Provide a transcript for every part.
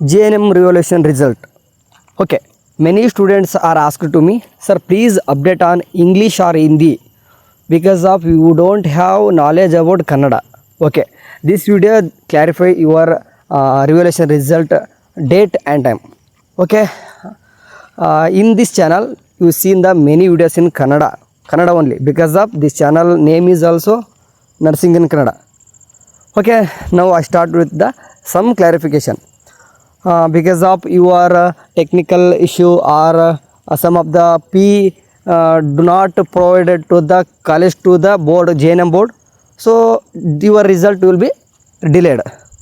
JNM revaluation result. Okay, many students are asked to me, sir, please update on English or Hindi because of you don't have knowledge about Kannada. Okay, this video clarify your revaluation result date and time. Okay, in this channel you seen the many videos in Kannada only, because of this channel name is also Nursing in Kannada. Okay, now I start with the some clarification. Because of your technical issue or some of the P do not provided to the college, to the board, JNM board, so your result will be delayed.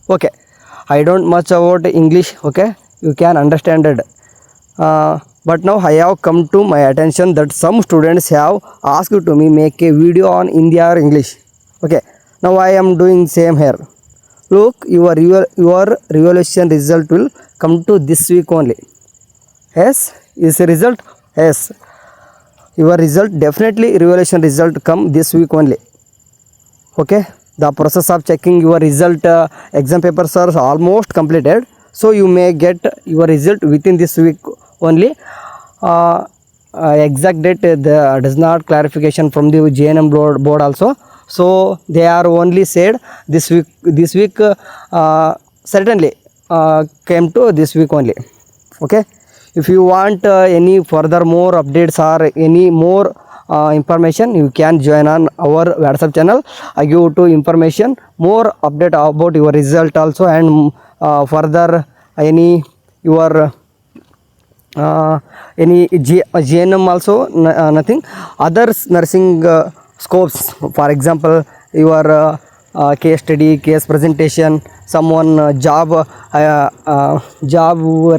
Okay, I don't much about English, okay, you can understand it. But now I have come to my attention that some students have asked to me make a video on Hindi or English. Okay, now I am doing same here. Look, your revaluation result will come to this week only. Yes, is the result? Yes, your result definitely revaluation result come this week only. Okay, the process of checking your result, exam papers are almost completed, so you may get your result within this week only. Exact date does not clarification from the JNM board also. So they are only said this week certainly came to this week only. Okay, if you want any further more updates or any more information, you can join on our WhatsApp channel. I give to information more update about your result also, and further any your any JNM also, nothing others nursing scopes, for example your case study, case presentation, someone job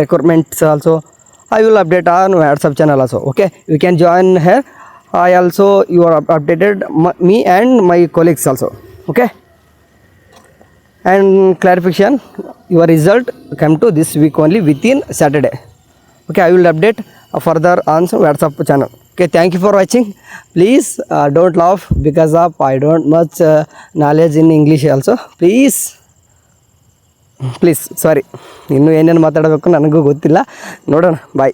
requirements also I will update on WhatsApp channel also. Okay, you can join here. I also you are updated me and my colleagues also. Okay, and clarification, your result come to this week only within Saturday. Okay, I will update further on WhatsApp channel. Okay, thank you for watching. Please don't laugh because of I don't much knowledge in English also. Please ಸಾರಿ, ಇನ್ನೂ ಏನೇನು ಮಾತಾಡಬೇಕು ನನಗೂ ಗೊತ್ತಿಲ್ಲ. ನೋಡೋಣ, ಬಾಯ್.